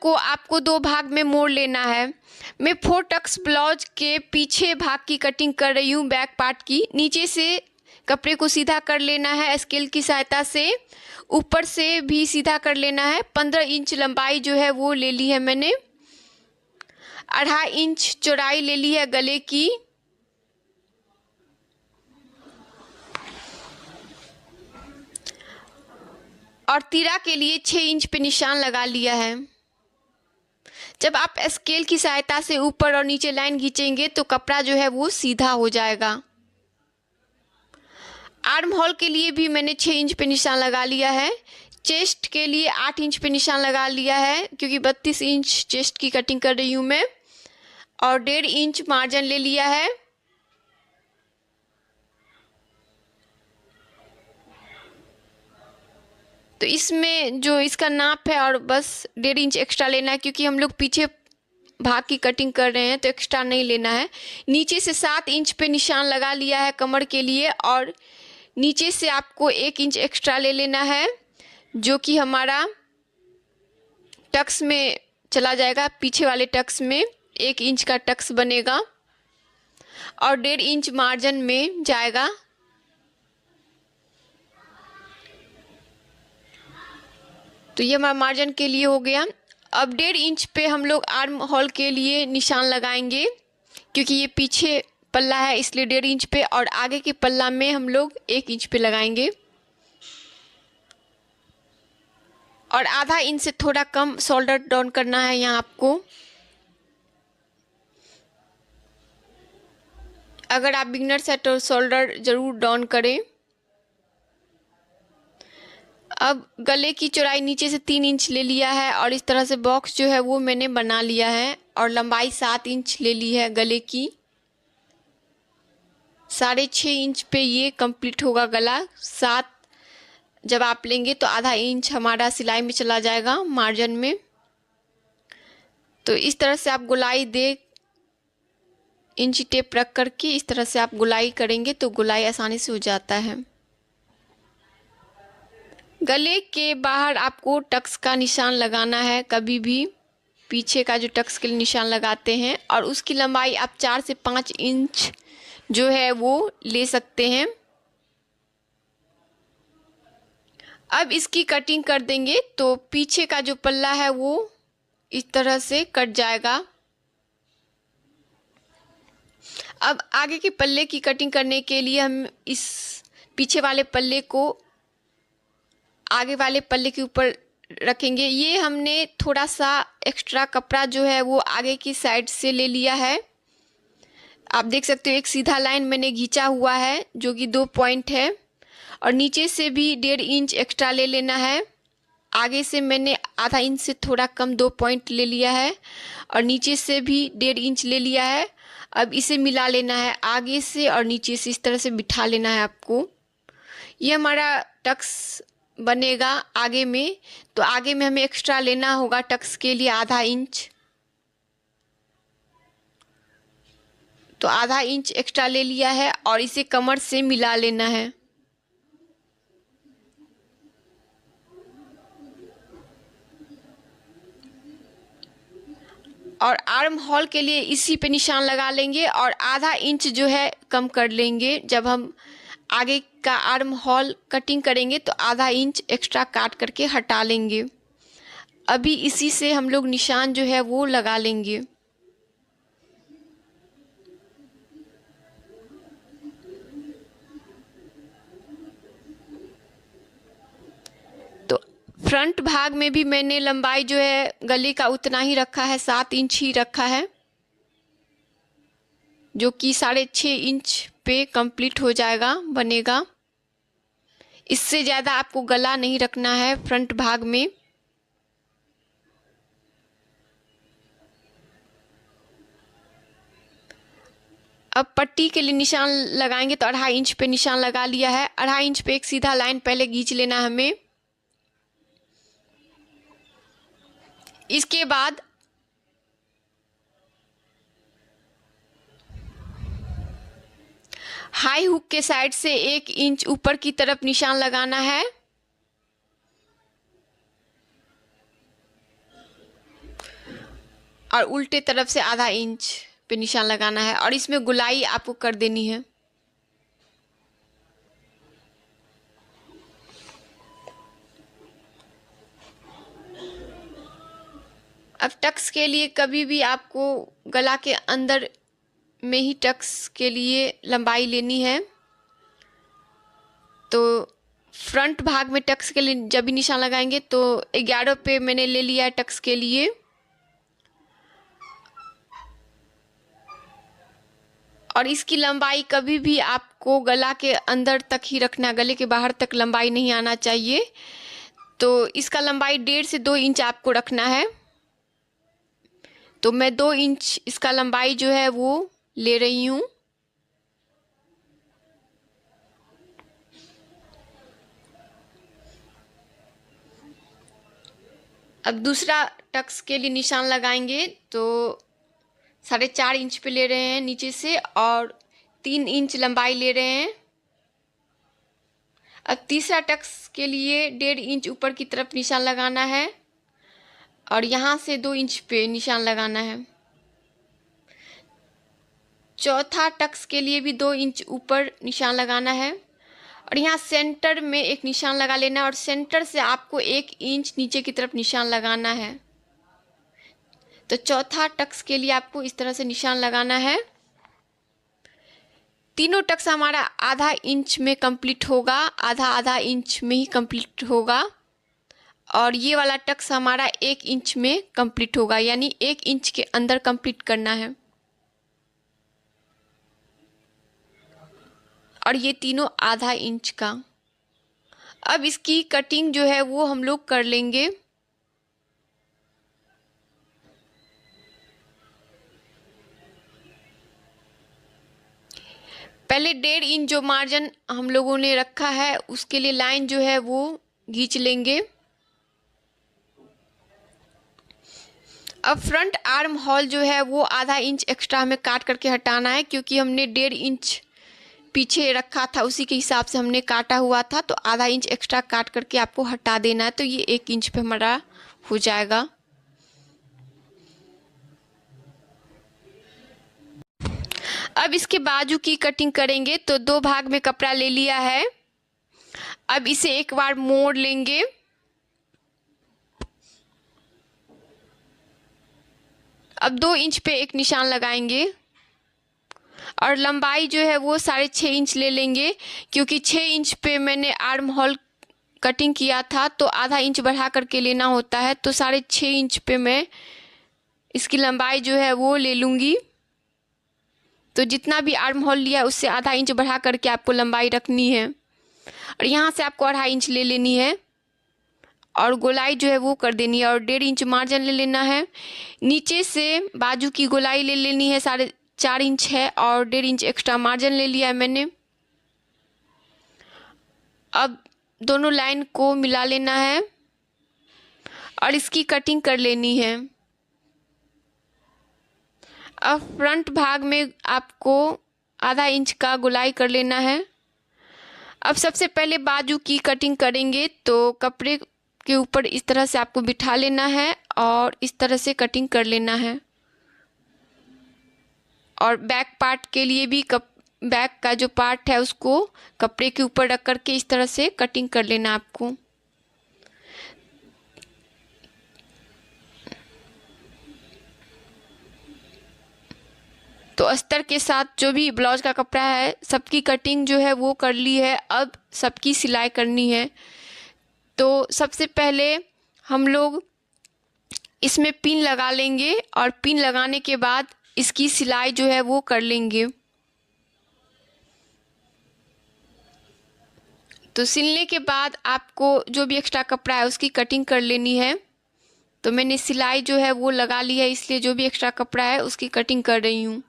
को आपको दो भाग में मोड़ लेना है। मैं 4 टक्स ब्लाउज के पीछे भाग की कटिंग कर रही हूँ, बैक पार्ट की। नीचे से कपड़े को सीधा कर लेना है स्केल की सहायता से, ऊपर से भी सीधा कर लेना है। 15 इंच लंबाई जो है वो ले ली है मैंने, 2.5 इंच चौड़ाई ले ली है गले की, और तीरा के लिए 6 इंच पे निशान लगा लिया है। जब आप स्केल की सहायता से ऊपर और नीचे लाइन खींचेंगे तो कपड़ा जो है वो सीधा हो जाएगा। आर्म होल के लिए भी मैंने 6 इंच पे निशान लगा लिया है। चेस्ट के लिए 8 इंच पे निशान लगा लिया है, क्योंकि 32 इंच चेस्ट की कटिंग कर रही हूँ मैं, और 1.5 इंच मार्जिन ले लिया है। तो इसमें जो इसका नाप है और बस 1.5 इंच एक्स्ट्रा लेना है, क्योंकि हम लोग पीछे भाग की कटिंग कर रहे हैं तो एक्स्ट्रा नहीं लेना है। नीचे से 7 इंच पे निशान लगा लिया है कमर के लिए, और नीचे से आपको 1 इंच एक्स्ट्रा ले लेना है, जो कि हमारा टक्स में चला जाएगा। पीछे वाले टक्स में 1 इंच का टक्स बनेगा और 1.5 इंच मार्जिन में जाएगा। तो ये हमारा मार्जिन के लिए हो गया। अब 1.5 इंच पे हम लोग आर्म होल के लिए निशान लगाएंगे, क्योंकि ये पीछे पल्ला है इसलिए 1.5 इंच पे, और आगे के पल्ला में हम लोग 1 इंच पे लगाएंगे। और 0.5 इंच से थोड़ा कम शोल्डर डाउन करना है यहाँ आपको। अगर आप बिगनर्स हैं तो शोल्डर ज़रूर डाउन करें। अब गले की चौड़ाई नीचे से 3 इंच ले लिया है, और इस तरह से बॉक्स जो है वो मैंने बना लिया है, और लंबाई 7 इंच ले ली है गले की। 6.5 इंच पे ये कंप्लीट होगा गला। 7 जब आप लेंगे तो 0.5 इंच हमारा सिलाई में चला जाएगा मार्जिन में। तो इस तरह से आप गोलाई दे इंची टेप रख करके इस तरह से आप गोलाई करेंगे तो गोलाई आसानी से हो जाता है। गले के बाहर आपको टक्स का निशान लगाना है, कभी भी पीछे का जो टक्स के लिए निशान लगाते हैं, और उसकी लंबाई आप 4 से 5 इंच जो है वो ले सकते हैं। अब इसकी कटिंग कर देंगे तो पीछे का जो पल्ला है वो इस तरह से कट जाएगा। अब आगे के पल्ले की कटिंग करने के लिए हम इस पीछे वाले पल्ले को आगे वाले पल्ले के ऊपर रखेंगे। ये हमने थोड़ा सा एक्स्ट्रा कपड़ा जो है वो आगे की साइड से ले लिया है। आप देख सकते हो एक सीधा लाइन मैंने खींचा हुआ है जो कि 2 पॉइंट है, और नीचे से भी 1.5 इंच एक्स्ट्रा ले लेना है। आगे से मैंने 0.5 इंच से थोड़ा कम 2 पॉइंट ले लिया है, और नीचे से भी 1.5 इंच ले लिया है। अब इसे मिला लेना है आगे से और नीचे से, इस तरह से बिठा लेना है आपको। ये हमारा टक्स बनेगा आगे में, तो आगे में हमें एक्स्ट्रा लेना होगा टक्स के लिए 0.5 इंच। तो 0.5 इंच एक्स्ट्रा ले लिया है और इसे कमर से मिला लेना है। और आर्म होल के लिए इसी पे निशान लगा लेंगे, और 0.5 इंच जो है कम कर लेंगे। जब हम आगे का आर्म होल कटिंग करेंगे तो 0.5 इंच एक्स्ट्रा काट करके हटा लेंगे। अभी इसी से हम लोग निशान जो है वो लगा लेंगे। तो फ्रंट भाग में भी मैंने लंबाई जो है गले का उतना ही रखा है, 7 इंच ही रखा है, जो कि 6.5 इंच पे कंप्लीट हो जाएगा, बनेगा। इससे ज़्यादा आपको गला नहीं रखना है फ्रंट भाग में। अब पट्टी के लिए निशान लगाएंगे तो 2.5 इंच पे निशान लगा लिया है। 2.5 इंच पे एक सीधा लाइन पहले खींच लेना है हमें। इसके बाद हाई हुक के साइड से 1 इंच ऊपर की तरफ निशान लगाना है, और उल्टे तरफ से आधा इंच पे निशान लगाना है और इसमें गोलाई आपको कर देनी है। अब टक्स के लिए कभी भी आपको गला के अंदर में ही टक्स के लिए लंबाई लेनी है। तो फ्रंट भाग में टक्स के लिए जब भी निशान लगाएंगे तो 11 पे मैंने ले लिया है टक्स के लिए। और इसकी लंबाई कभी भी आपको गला के अंदर तक ही रखना, गले के बाहर तक लंबाई नहीं आना चाहिए। तो इसका लंबाई 1.5 से 2 इंच आपको रखना है। तो मैं 2 इंच इसका लंबाई जो है वो ले रही हूँ। अब दूसरा टक्स के लिए निशान लगाएंगे तो 4.5 इंच पे ले रहे हैं नीचे से और 3 इंच लंबाई ले रहे हैं। अब तीसरा टक्स के लिए 1.5 इंच ऊपर की तरफ निशान लगाना है और यहाँ से 2 इंच पे निशान लगाना है। चौथा टक्स के लिए भी 2 इंच ऊपर निशान लगाना है और यहाँ सेंटर में एक निशान लगा लेना है और सेंटर से आपको 1 इंच नीचे की तरफ निशान लगाना है। तो चौथा टक्स के लिए आपको इस तरह से निशान लगाना है। तीनों टक्स हमारा आधा इंच में कंप्लीट होगा, आधा इंच में ही कंप्लीट होगा और ये वाला टक्स हमारा 1 इंच में कंप्लीट होगा, यानी 1 इंच के अंदर कंप्लीट करना है। और ये तीनों आधा इंच का। अब इसकी कटिंग जो है वो हम लोग कर लेंगे। पहले 1.5 इंच जो मार्जिन हम लोगों ने रखा है उसके लिए लाइन जो है वो खींच लेंगे। अब फ्रंट आर्म होल जो है वो आधा इंच एक्स्ट्रा हमें काट करके हटाना है, क्योंकि हमने 1.5 इंच पीछे रखा था उसी के हिसाब से हमने काटा हुआ था। तो आधा इंच एक्स्ट्रा काट करके आपको हटा देना है। तो ये 1 इंच पे हमारा हो जाएगा। अब इसके बाजू की कटिंग करेंगे। तो 2 भाग में कपड़ा ले लिया है। अब इसे एक बार मोड़ लेंगे। अब 2 इंच पे एक निशान लगाएंगे और लंबाई जो है वो 6.5 इंच ले लेंगे, क्योंकि 6 इंच पे मैंने आर्म होल कटिंग किया था तो आधा इंच बढ़ा करके लेना होता है। तो 6.5 इंच पे मैं इसकी लंबाई जो है वो ले लूँगी। तो जितना भी आर्म होल लिया है उससे आधा इंच बढ़ा करके आपको लंबाई रखनी है और यहाँ से आपको 2.5 इंच ले लेनी है और गोलाई जो है वो कर देनी है और 1.5 इंच मार्जिन ले लेना है। नीचे से बाजू की गोलाई ले लेनी है, 4.5 इंच है और 1.5 इंच एक्स्ट्रा मार्जिन ले लिया है मैंने। अब दोनों लाइन को मिला लेना है और इसकी कटिंग कर लेनी है। अब फ्रंट भाग में आपको आधा इंच का गोलाई कर लेना है। अब सबसे पहले बाजू की कटिंग करेंगे। तो कपड़े के ऊपर इस तरह से आपको बिठा लेना है और इस तरह से कटिंग कर लेना है। और बैक पार्ट के लिए भी बैक का जो पार्ट है उसको कपड़े के ऊपर रख करके इस तरह से कटिंग कर लेना आपको। तो अस्तर के साथ जो भी ब्लाउज का कपड़ा है सबकी कटिंग जो है वो कर ली है। अब सबकी सिलाई करनी है। तो सबसे पहले हम लोग इसमें पिन लगा लेंगे और पिन लगाने के बाद इसकी सिलाई जो है वो कर लेंगे। तो सिलने के बाद आपको जो भी एक्स्ट्रा कपड़ा है उसकी कटिंग कर लेनी है। तो मैंने सिलाई जो है वो लगा ली है, इसलिए जो भी एक्स्ट्रा कपड़ा है उसकी कटिंग कर रही हूँ।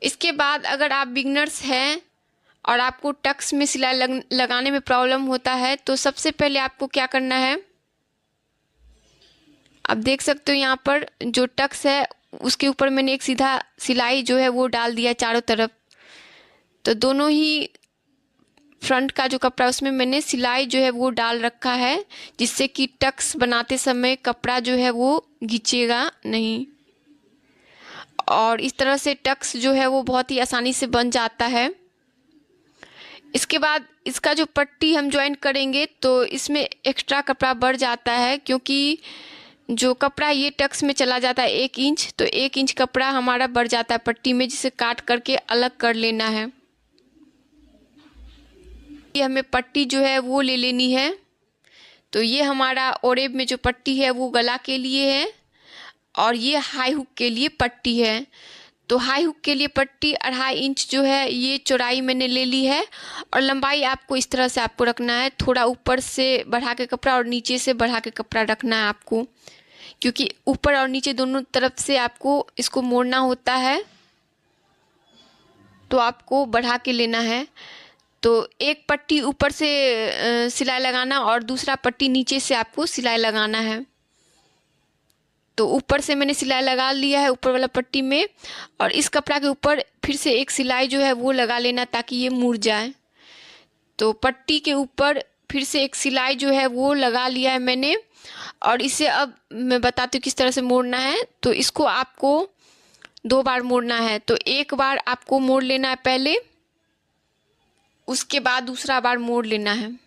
इसके बाद अगर आप बिगनर्स हैं और आपको टक्स में सिलाई लगाने में प्रॉब्लम होता है तो सबसे पहले आपको क्या करना है, आप देख सकते हो यहाँ पर जो टक्स है उसके ऊपर मैंने एक सीधा सिलाई जो है वो डाल दिया चारों तरफ। तो दोनों ही फ्रंट का जो कपड़ा उसमें मैंने सिलाई जो है वो डाल रखा है, जिससे कि टक्स बनाते समय कपड़ा जो है वो घिंचेगा नहीं, और इस तरह से टक्स जो है वो बहुत ही आसानी से बन जाता है। इसके बाद इसका जो पट्टी हम ज्वाइन करेंगे तो इसमें एक्स्ट्रा कपड़ा बढ़ जाता है, क्योंकि जो कपड़ा ये टक्स में चला जाता है 1 इंच, तो 1 इंच कपड़ा हमारा बढ़ जाता है पट्टी में, जिसे काट करके अलग कर लेना है। ये हमें पट्टी जो है वो ले लेनी है। तो ये हमारा ओरेब में जो पट्टी है वो गला के लिए है, और ये हाई हुक के लिए पट्टी है। तो हाई हुक के लिए पट्टी 2.5 इंच जो है ये चौड़ाई मैंने ले ली है, और लंबाई आपको इस तरह से आपको रखना है, थोड़ा ऊपर से बढ़ा के कपड़ा और नीचे से बढ़ा के कपड़ा रखना है आपको, क्योंकि ऊपर और नीचे दोनों तरफ से आपको इसको मोड़ना होता है, तो आपको बढ़ा के लेना है। तो एक पट्टी ऊपर से सिलाई लगाना और दूसरा पट्टी नीचे से आपको सिलाई लगाना है। तो ऊपर से मैंने सिलाई लगा लिया है ऊपर वाला पट्टी में, और इस कपड़ा के ऊपर फिर से एक सिलाई जो है वो लगा लेना ताकि ये मुड़ जाए। तो पट्टी के ऊपर फिर से एक सिलाई जो है वो लगा लिया है मैंने, और इसे अब मैं बताती हूँ किस तरह से मोड़ना है। तो इसको आपको 2 बार मोड़ना है। तो एक बार आपको मोड़ लेना है पहले, उसके बाद दूसरा बार मोड़ लेना है।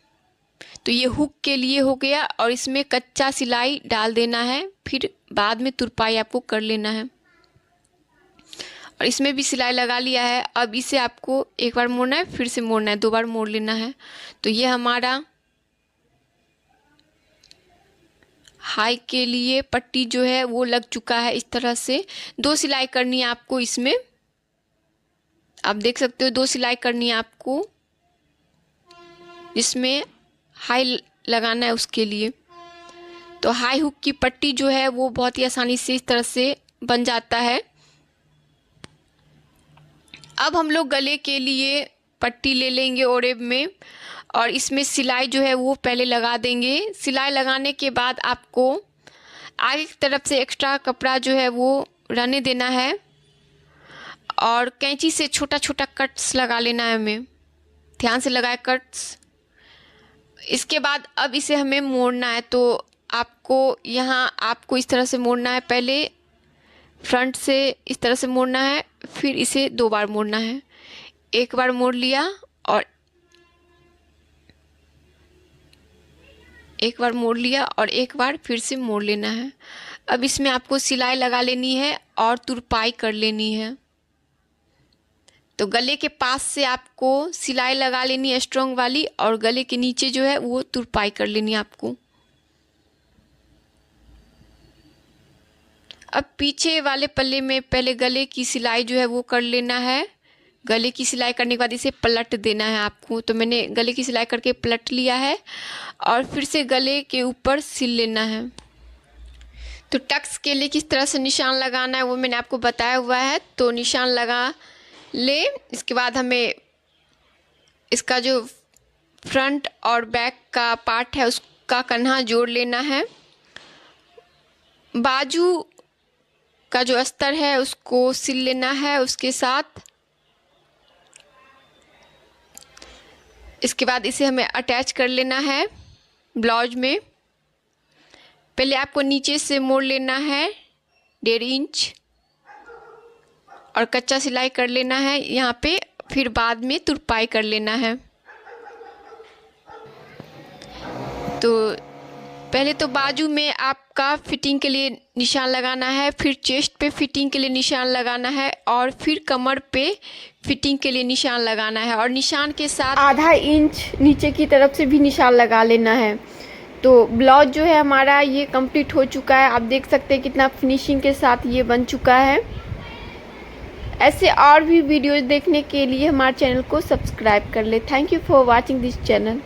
तो ये हुक के लिए हो गया, और इसमें कच्चा सिलाई डाल देना है, फिर बाद में तुरपाई आपको कर लेना है। और इसमें भी सिलाई लगा लिया है। अब इसे आपको एक बार मोड़ना है, फिर से मोड़ना है, 2 बार मोड़ लेना है। तो ये हमारा हाई के लिए पट्टी जो है वो लग चुका है। इस तरह से 2 सिलाई करनी है आपको इसमें, आप देख सकते हो 2 सिलाई करनी है आपको, जिसमें हाई लगाना है उसके लिए। तो हाई हुक की पट्टी जो है वो बहुत ही आसानी से इस तरह से बन जाता है। अब हम लोग गले के लिए पट्टी ले लेंगे ओरेब में, और इसमें सिलाई जो है वो पहले लगा देंगे। सिलाई लगाने के बाद आपको आगे की तरफ से एक्स्ट्रा कपड़ा जो है वो रहने देना है, और कैंची से छोटा छोटा कट्स लगा लेना है हमें, ध्यान से लगाए कट्स। इसके बाद अब इसे हमें मोड़ना है। तो आपको इस तरह से मोड़ना है, पहले फ्रंट से इस तरह से मोड़ना है, फिर इसे 2 बार मोड़ना है। एक बार मोड़ लिया और एक बार मोड़ लिया, और एक बार फिर से मोड़ लेना है। अब इसमें आपको सिलाई लगा लेनी है और तुरपाई कर लेनी है। तो गले के पास से आपको सिलाई लगा लेनी है स्ट्रॉन्ग वाली, और गले के नीचे जो है वो तुरपाई कर लेनी है आपको। अब पीछे वाले पल्ले में पहले गले की सिलाई जो है वो कर लेना है। गले की सिलाई करने के बाद इसे पलट देना है आपको। तो मैंने गले की सिलाई करके पलट लिया है, और फिर से गले के ऊपर सिल लेना है। तो टक्स के लिए किस तरह से निशान लगाना है वो मैंने आपको बताया हुआ है। तो निशान लगा ले, इसके बाद हमें इसका जो फ्रंट और बैक का पार्ट है उसका कन्हा जोड़ लेना है। बाजू का जो अस्तर है उसको सिल लेना है उसके साथ। इसके बाद इसे हमें अटैच कर लेना है ब्लाउज में। पहले आपको नीचे से मोड़ लेना है 1.5 इंच, और कच्चा सिलाई कर लेना है यहाँ पे, फिर बाद में तुरपाई कर लेना है। तो पहले तो बाजू में आपका फिटिंग के लिए निशान लगाना है, फिर चेस्ट पे फिटिंग के लिए निशान लगाना है, और फिर कमर पे फिटिंग के लिए निशान लगाना है, और निशान के साथ 0.5 इंच नीचे की तरफ से भी निशान लगा लेना है। तो ब्लाउज जो है हमारा ये कंप्लीट हो चुका है। आप देख सकते हैं कितना फिनिशिंग के साथ ये बन चुका है। ऐसे और भी वीडियोज़ देखने के लिए हमारे चैनल को सब्सक्राइब कर ले। Thank you for watching this channel.